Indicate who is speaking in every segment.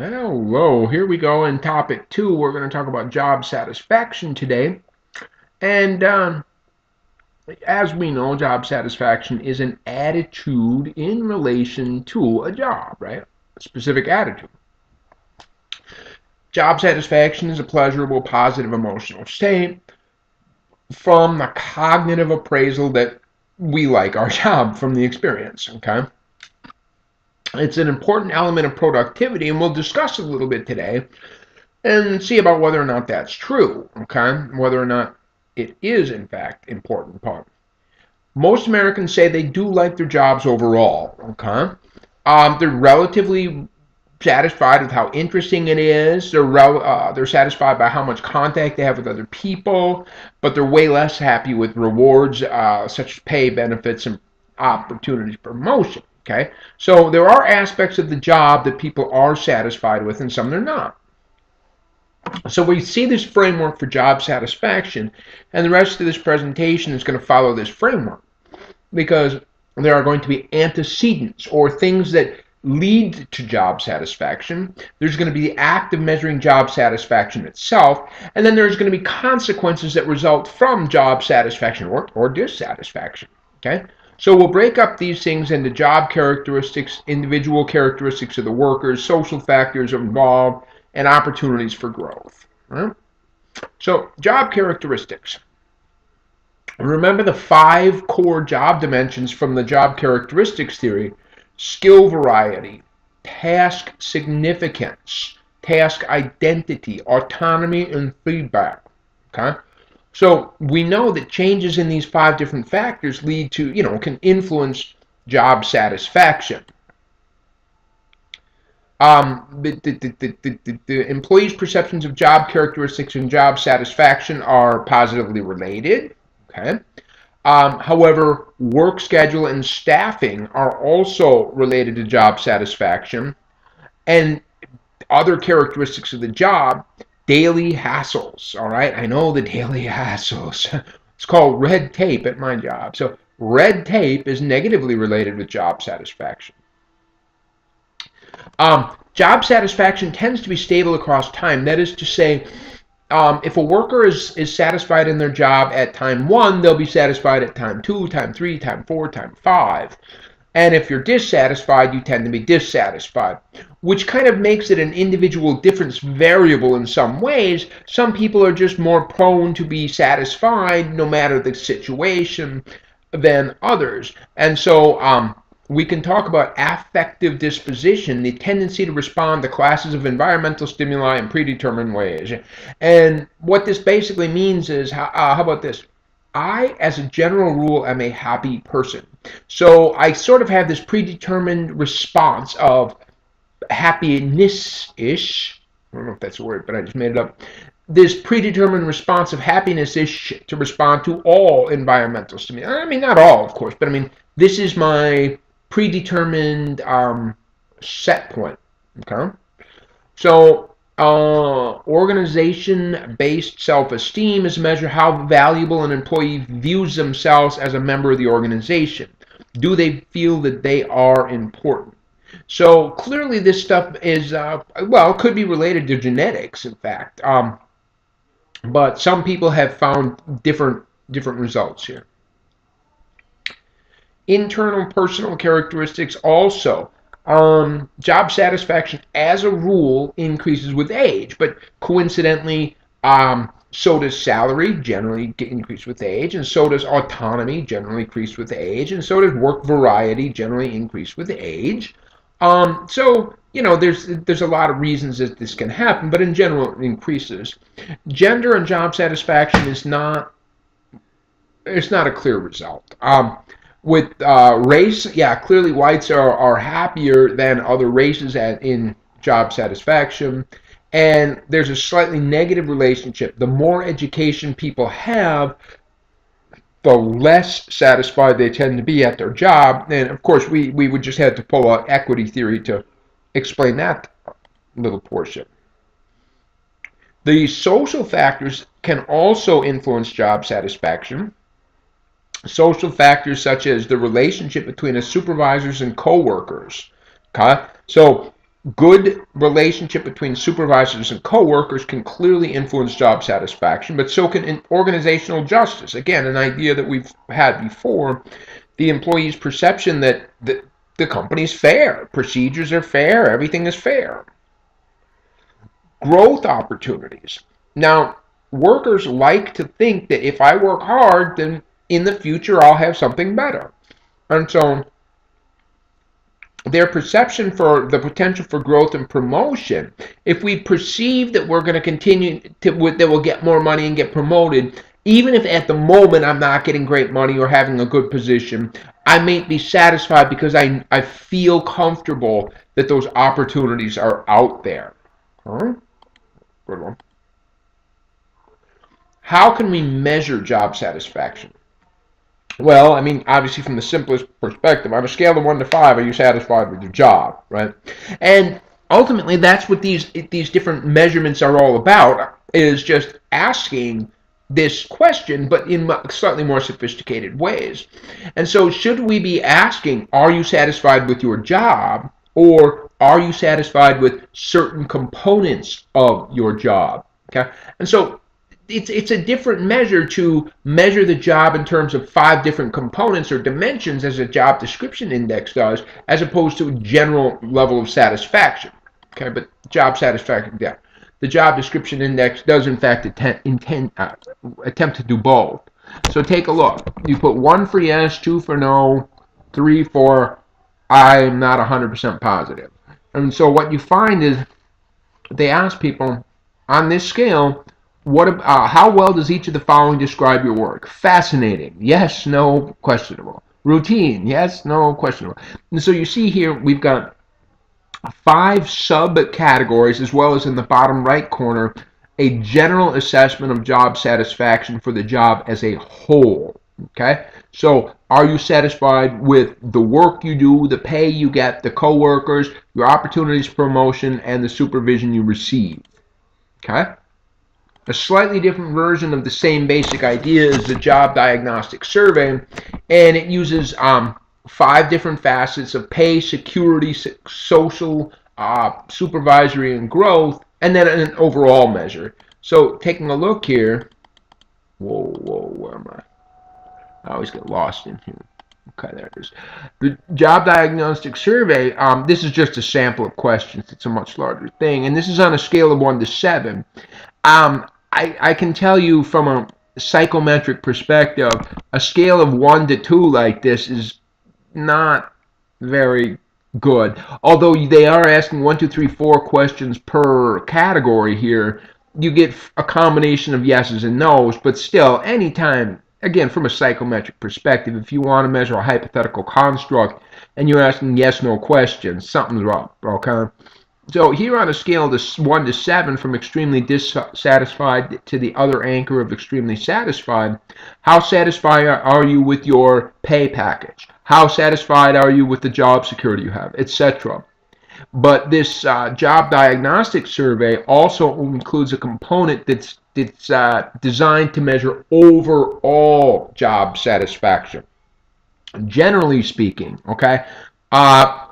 Speaker 1: Hello, here we go in topic two. We're going to talk about job satisfaction today. And as we know, job satisfaction is an attitude in relation to a job, right? A specific attitude. Job satisfaction is a pleasurable, positive emotional state from the cognitive appraisal that we like our job from the experience, okay? It's an important element of productivity, and we'll discuss it a little bit today and see about whether or not that's true, okay? Whether or not it is, in fact, important part. Most Americans say they do like their jobs overall, okay? They're relatively satisfied with how interesting it is. They're satisfied by how much contact they have with other people, but they're way less happy with rewards such as pay, benefits, and opportunities for promotion. Okay, so there are aspects of the job that people are satisfied with, and some they're not. So we see this framework for job satisfaction, and the rest of this presentation is going to follow this framework because there are going to be antecedents or things that lead to job satisfaction. There's going to be the act of measuring job satisfaction itself, and then there's going to be consequences that result from job satisfaction or dissatisfaction. Okay? So we'll break up these things into job characteristics, individual characteristics of the workers, social factors involved, and opportunities for growth. Right? So job characteristics. Remember the 5 core job dimensions from the job characteristics theory: skill variety, task significance, task identity, autonomy, and feedback. Okay? So we know that changes in these 5 different factors lead to, can influence job satisfaction. The employees' perceptions of job characteristics and job satisfaction are positively related. Okay. However, work schedule and staffing are also related to job satisfaction, and other characteristics of the job, daily hassles. All right, I know the daily hassles. It's called red tape at my job. So red tape is negatively related with job satisfaction. Job satisfaction tends to be stable across time. That is to say, if a worker is satisfied in their job at time 1, they'll be satisfied at time 2, time 3, time 4, time 5. And if you're dissatisfied, you tend to be dissatisfied, which kind of makes it an individual difference variable in some ways. Some people are just more prone to be satisfied no matter the situation than others. And so we can talk about affective disposition, the tendency to respond to classes of environmental stimuli in predetermined ways. And what this basically means is, how about this? I, as a general rule, am a happy person. So I sort of have this predetermined response of happiness-ish. I don't know if that's a word, but I just made it up. This predetermined response of happiness-ish to respond to all environmental stimuli. I mean, not all, of course, but I mean, this is my predetermined set point. Okay? So organization-based self-esteem is a measure how valuable an employee views themselves as a member of the organization. Do they feel that they are important? So clearly this stuff is, could be related to genetics, in fact. But some people have found different results here. Internal personal characteristics also. Job satisfaction, as a rule, increases with age, but coincidentally, so does salary, generally increase with age, and so does autonomy, generally increase with age, and so does work variety, generally increase with age. So there's a lot of reasons that this can happen, but in general, it increases. Gender and job satisfaction is not. It's not a clear result. With race, yeah, clearly whites are happier than other races in job satisfaction. And there's a slightly negative relationship. The more education people have, the less satisfied they tend to be at their job. And of course, we would just have to pull out equity theory to explain that little portion. The social factors can also influence job satisfaction. Social factors such as the relationship between the supervisors and coworkers. Okay? So Good relationship between supervisors and coworkers can clearly influence job satisfaction, but so can organizational justice. Again, an idea that we've had before, the employee's perception that the company's fair, procedures are fair, everything is fair. Growth opportunities. Now, workers like to think that if I work hard, then in the future I'll have something better. And so their perception for the potential for growth and promotion, if we perceive that we're going to continue to, that we'll get more money and get promoted, even if at the moment I'm not getting great money or having a good position, I may be satisfied because I feel comfortable that those opportunities are out there. Huh? Good one. How can we measure job satisfaction? Well, I mean, obviously from the simplest perspective, on a scale of 1 to 5, are you satisfied with your job, right? And ultimately, that's what these different measurements are all about, is just asking this question, but in slightly more sophisticated ways. And so should we be asking, are you satisfied with your job, or are you satisfied with certain components of your job? Okay? And so it's a different measure to measure the job in terms of 5 different components or dimensions as a job description index does, as opposed to a general level of satisfaction. Okay, but job satisfaction, yeah. The job description index does in fact attempt to do both. So take a look. You put 1 for yes, 2 for no, 3 for I'm not 100% positive. And so what you find is they ask people on this scale, how well does each of the following describe your work? Fascinating. Yes, no, questionable. Routine. Yes, no, questionable. And so you see here we've got 5 subcategories, as well as in the bottom right corner, a general assessment of job satisfaction for the job as a whole. Okay? So are you satisfied with the work you do, the pay you get, the coworkers, your opportunities for promotion, and the supervision you receive? Okay? A slightly different version of the same basic idea is the job diagnostic survey, and it uses 5 different facets of pay, security, social, supervisory, and growth, and then an overall measure. So taking a look here, where am I? I always get lost in here. Okay, there it is. The job diagnostic survey, this is just a sample of questions. It's a much larger thing, and this is on a scale of 1 to 7. I can tell you from a psychometric perspective, a scale of 1 to 2 like this is not very good. Although they are asking 1, 2, 3, 4 questions per category here, you get a combination of yeses and nos, but still, anytime, again, from a psychometric perspective, if you want to measure a hypothetical construct and you're asking yes/no questions, something's wrong, okay? So here on a scale of 1 to 7, from extremely dissatisfied to the other anchor of extremely satisfied, how satisfied are you with your pay package? How satisfied are you with the job security you have, etc.? But this job diagnostic survey also includes a component that's designed to measure overall job satisfaction. Generally speaking, okay,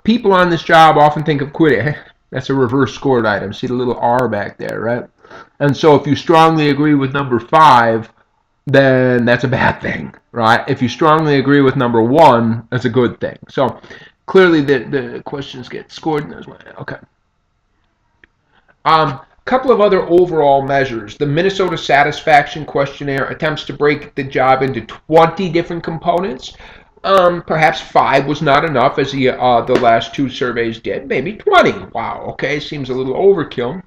Speaker 1: people on this job often think of quitting. That's a reverse scored item. See the little R back there, right? And so if you strongly agree with number 5, then that's a bad thing, right? If you strongly agree with number 1, that's a good thing. So clearly the questions get scored in this way. Okay. Couple of other overall measures. The Minnesota Satisfaction Questionnaire attempts to break the job into 20 different components. Perhaps 5 was not enough, as the last 2 surveys did. Maybe 20. Wow, okay, seems a little overkill.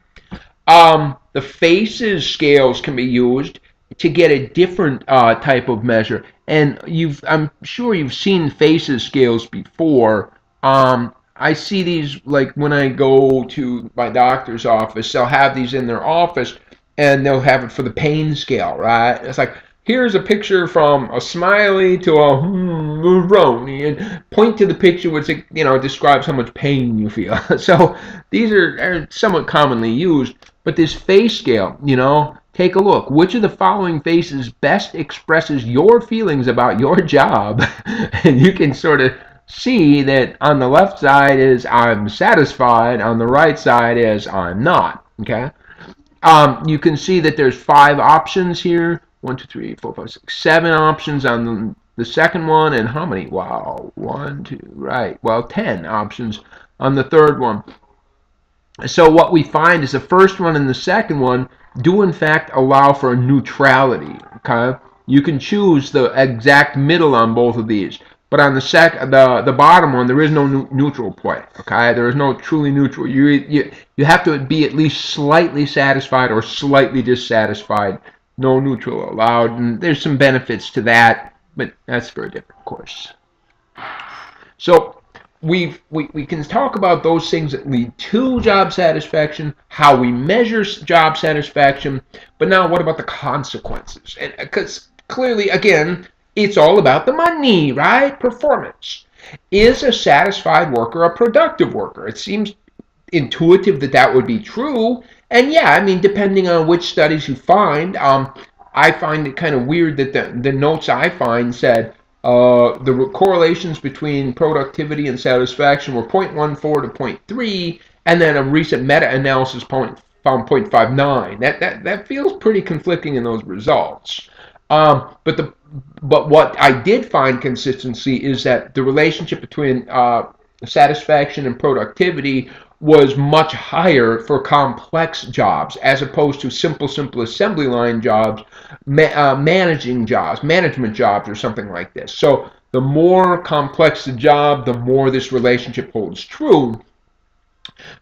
Speaker 1: The FACES scales can be used to get a different type of measure. And I'm sure you've seen FACES scales before. I see these, like when I go to my doctor's office, they'll have these in their office, and they'll have it for the pain scale, right? It's like, here's a picture from a smiley to a rony, and point to the picture which describes how much pain you feel. So these are somewhat commonly used, but this face scale, take a look. Which of the following faces best expresses your feelings about your job? And you can sort of see that on the left side is I'm satisfied, on the right side is I'm not. Okay. You can see that there's 5 options here. 1, 2, 3, 4, 5, 6, 7 options on the second one, and how many? Wow, 1, 2, right. Well, 10 options on the third one. So what we find is the first one and the second one do in fact allow for a neutrality. Okay, you can choose the exact middle on both of these, but on the bottom one there is no neutral point. Okay, there is no truly neutral. You have to be at least slightly satisfied or slightly dissatisfied. No neutral allowed, and there's some benefits to that, but that's for a different course. So we can talk about those things that lead to job satisfaction, how we measure job satisfaction, but now what about the consequences? And because clearly, again, it's all about the money, right? Performance. Is a satisfied worker a productive worker? It seems intuitive that that would be true. And yeah, I mean, depending on which studies you find, I find it kind of weird that the notes I find said the correlations between productivity and satisfaction were 0.14 to 0.3, and then a recent meta-analysis found 0.59. That feels pretty conflicting in those results. But what I did find consistency is that the relationship between satisfaction and productivity was much higher for complex jobs as opposed to simple assembly line jobs, management jobs or something like this. So the more complex the job, the more this relationship holds true.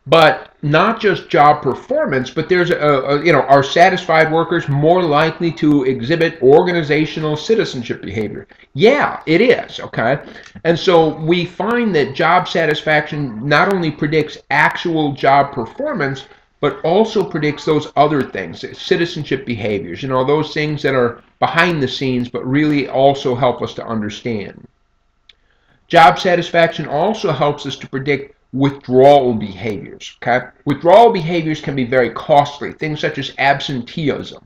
Speaker 1: But not just job performance, but there's are satisfied workers more likely to exhibit organizational citizenship behavior? Yeah, it is, okay? And so we find that job satisfaction not only predicts actual job performance, but also predicts those other things, citizenship behaviors, those things that are behind the scenes, but really also help us to understand. Job satisfaction also helps us to predict withdrawal behaviors. Okay? Withdrawal behaviors can be very costly, things such as absenteeism.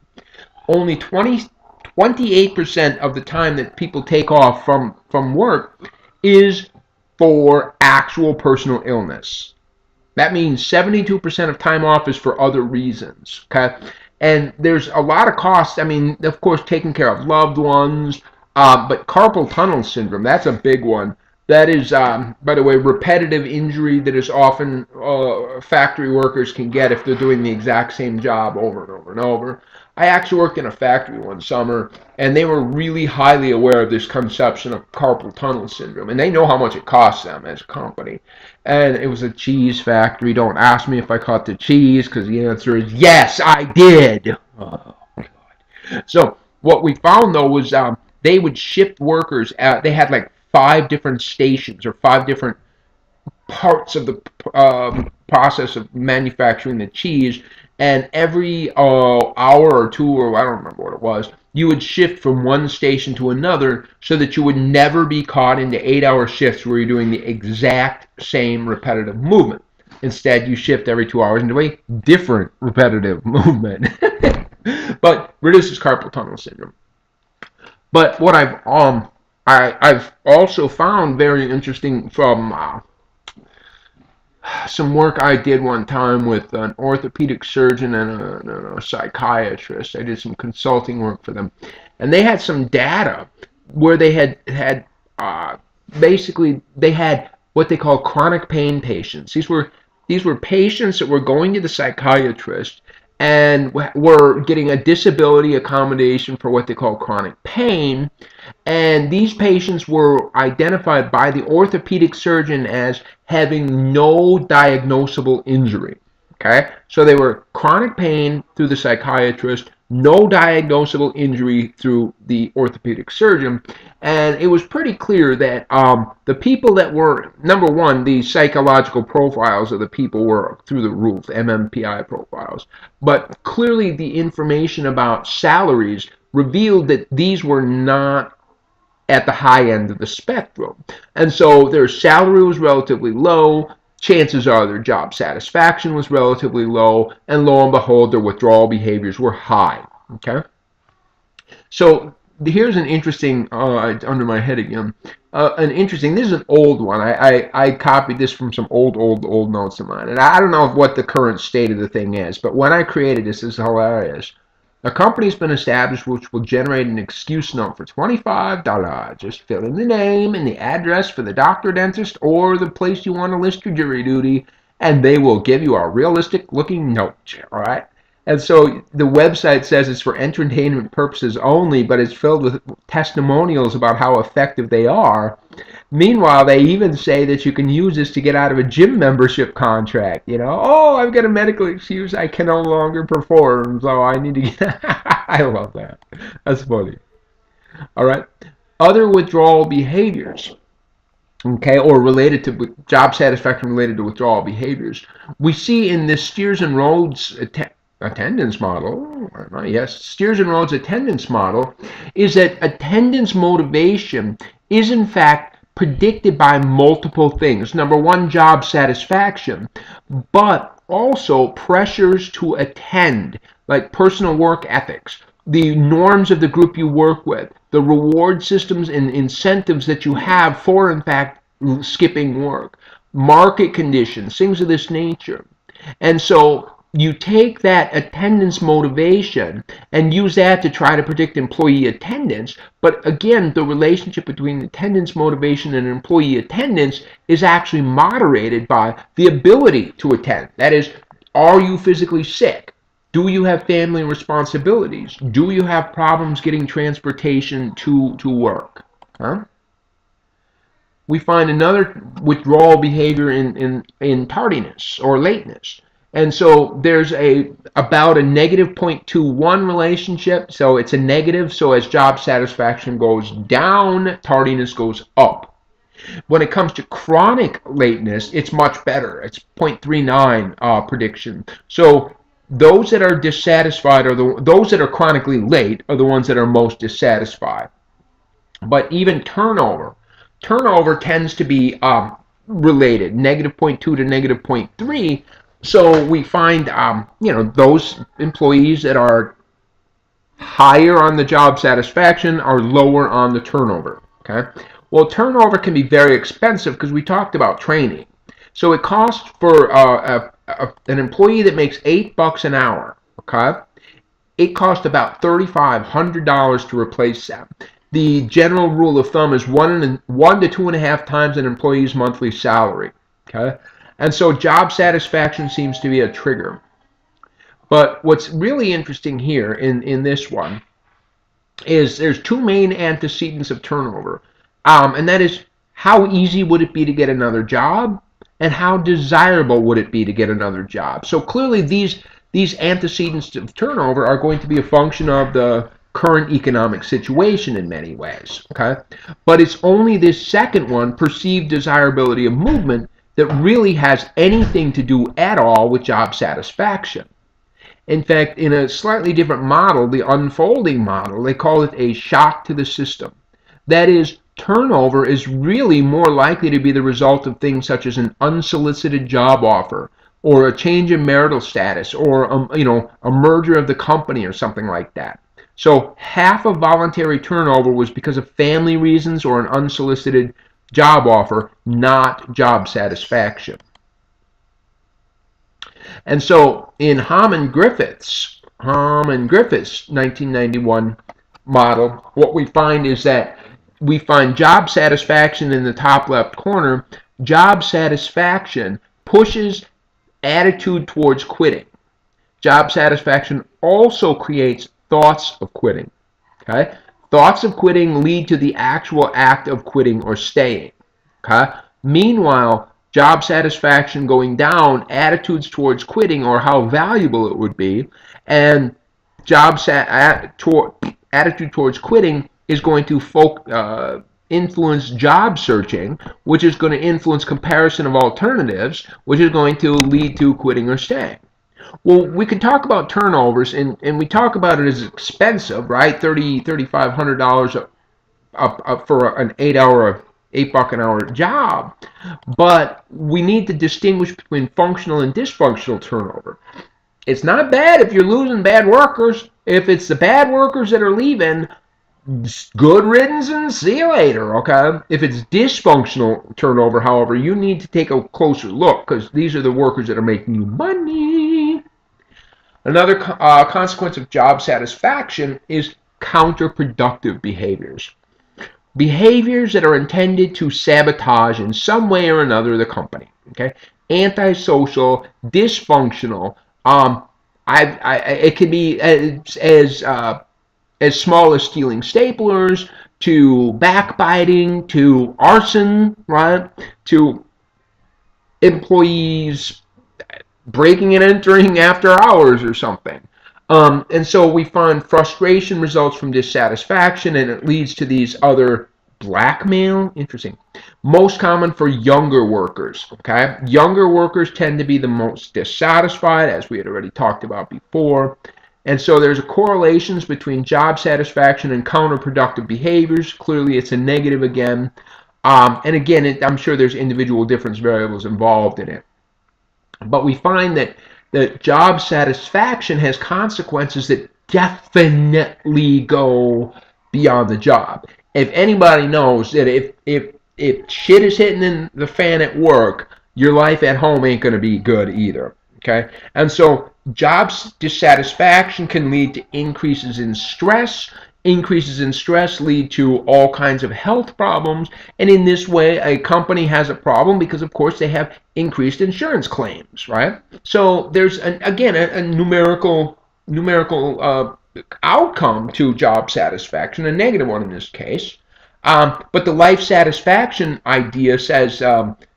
Speaker 1: Only 28% of the time that people take off from work is for actual personal illness. That means 72% of time off is for other reasons. Okay? And there's a lot of costs. I mean, of course, taking care of loved ones, but carpal tunnel syndrome, that's a big one. That is, by the way, repetitive injury that is often factory workers can get if they're doing the exact same job over and over and over. I actually worked in a factory one summer, and they were really highly aware of this conception of carpal tunnel syndrome, and they know how much it costs them as a company. And it was a cheese factory. Don't ask me if I caught the cheese, because the answer is yes, I did. Oh, God. So what we found, though, was they would shift workers out. They had like 5 different stations or 5 different parts of the process of manufacturing the cheese, and every hour or two, or I don't remember what it was, you would shift from one station to another so that you would never be caught into 8-hour shifts where you're doing the exact same repetitive movement. Instead, you shift every 2 hours into a different repetitive movement. But reduces carpal tunnel syndrome. But what I've also found very interesting from some work I did one time with an orthopedic surgeon and a psychiatrist. I did some consulting work for them, and they had some data where they had basically they had what they call chronic pain patients. These were patients that were going to the psychiatrist and were getting a disability accommodation for what they call chronic pain. And these patients were identified by the orthopedic surgeon as having no diagnosable injury. Okay? So they were chronic pain through the psychiatrist, no diagnosable injury through the orthopedic surgeon. And it was pretty clear that the people that were, number one, the psychological profiles of the people were through the roof, MMPI profiles. But clearly the information about salaries revealed that these were not at the high end of the spectrum. And so their salary was relatively low, chances are their job satisfaction was relatively low, and lo and behold, their withdrawal behaviors were high. Okay? So here's an interesting, it's under my head again. This is an old one. I copied this from some old notes of mine. And I don't know what the current state of the thing is, but when I created this is hilarious. A company's been established which will generate an excuse note for $25. Just fill in the name and the address for the doctor, dentist, or the place you want to list your jury duty, and they will give you a realistic looking note. All right? And so the website says it's for entertainment purposes only, but it's filled with testimonials about how effective they are. Meanwhile, they even say that you can use this to get out of a gym membership contract. Oh, I've got a medical excuse. I can no longer perform, so I need to get. I love that. That's funny. All right. Other withdrawal behaviors, okay, or related to job satisfaction related to withdrawal behaviors. We see in this Steers and Rhodes attendance model, Steers and Rhodes attendance model, is that attendance motivation is in fact predicted by multiple things. Number one, job satisfaction, but also pressures to attend, like personal work ethics, the norms of the group you work with, the reward systems and incentives that you have for, in fact, skipping work, market conditions, things of this nature. And so you take that attendance motivation and use that to try to predict employee attendance. But again, the relationship between attendance motivation and employee attendance is actually moderated by the ability to attend. That is, are you physically sick? Do you have family responsibilities? Do you have problems getting transportation to work? We find another withdrawal behavior in tardiness or lateness. And so there's about a negative 0.21 relationship. So it's a negative. So as job satisfaction goes down, tardiness goes up. When it comes to chronic lateness, it's much better. It's 0.39 prediction. So those that are dissatisfied those that are chronically late are the ones that are most dissatisfied. But even turnover tends to be related, negative 0.2 to negative 0.3. So we find, those employees that are higher on the job satisfaction are lower on the turnover. Okay. Well, turnover can be very expensive because we talked about training. So it costs for an employee that makes $8 an hour. Okay. It costs about $3,500 to replace them. The general rule of thumb is 1 to 2.5 times an employee's monthly salary. Okay. And so job satisfaction seems to be a trigger. But what's really interesting here in this one is there's two main antecedents of turnover. And that is, how easy would it be to get another job? And how desirable would it be to get another job? So clearly these antecedents of turnover are going to be a function of the current economic situation in many ways. Okay? But it's only this second one, perceived desirability of movement, that really has anything to do at all with job satisfaction. In fact, in a slightly different model, the unfolding model, they call it a shock to the system. That is, turnover is really more likely to be the result of things such as an unsolicited job offer, or a change in marital status, or a merger of the company or something like that. So half of voluntary turnover was because of family reasons or an unsolicited job offer, not job satisfaction. And so in Hammond-Griffith's 1991 model, what we find is that we find job satisfaction in the top left corner. Job satisfaction pushes attitude towards quitting. Job satisfaction also creates thoughts of quitting. Okay? Thoughts of quitting lead to the actual act of quitting or staying. Okay? Meanwhile, job satisfaction going down, attitudes towards quitting or how valuable it would be, and attitude towards quitting is going to influence job searching, which is going to influence comparison of alternatives, which is going to lead to quitting or staying. Well, we can talk about turnovers, and we talk about it as expensive, right? $3,500 for an $8 an hour job. But we need to distinguish between functional and dysfunctional turnover. It's not bad if you're losing bad workers. If it's the bad workers that are leaving, good riddance and see you later, okay? If it's dysfunctional turnover, however, you need to take a closer look because these are the workers that are making you money. Another consequence of job satisfaction is counterproductive behaviors. Behaviors that are intended to sabotage in some way or another the company. Okay, antisocial, dysfunctional. It can be as small as stealing staplers to backbiting to arson, right? To employees breaking and entering after hours or something. And so we find frustration results from dissatisfaction and it leads to these other blackmail. Interesting. Most common for younger workers. Okay. Younger workers tend to be the most dissatisfied, as we had already talked about before. And so there's a correlations between job satisfaction and counterproductive behaviors. Clearly, it's a negative again. And again, I'm sure there's individual difference variables involved in it. But we find that job satisfaction has consequences that definitely go beyond the job. If anybody knows that if shit is hitting in the fan at work, your life at home ain't going to be good either. Okay? And so job dissatisfaction can lead to increases in stress. Increases in stress lead to all kinds of health problems, and in this way a company has a problem because of course they have increased insurance claims, right? So there's again a numerical outcome to job satisfaction, a negative one in this case. But the life satisfaction idea says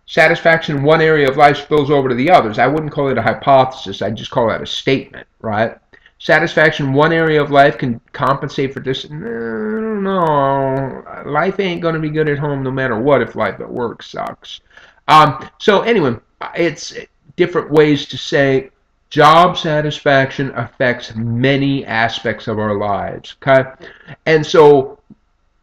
Speaker 1: satisfaction in one area of life spills over to the others. I wouldn't call it a hypothesis, I'd just call that a statement, right? Satisfaction in one area of life can compensate for this. No, life ain't going to be good at home no matter what if life at work sucks. So anyway, it's different ways to say job satisfaction affects many aspects of our lives. Okay, and so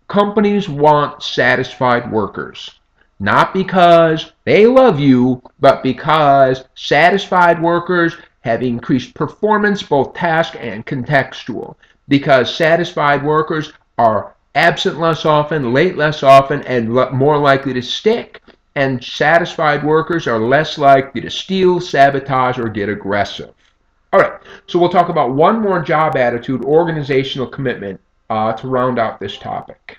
Speaker 1: companies want satisfied workers. Not because they love you, but because satisfied workers have increased performance, both task and contextual. Because satisfied workers are absent less often, late less often, and more likely to stick. And satisfied workers are less likely to steal, sabotage, or get aggressive. All right, so we'll talk about one more job attitude, organizational commitment, to round out this topic.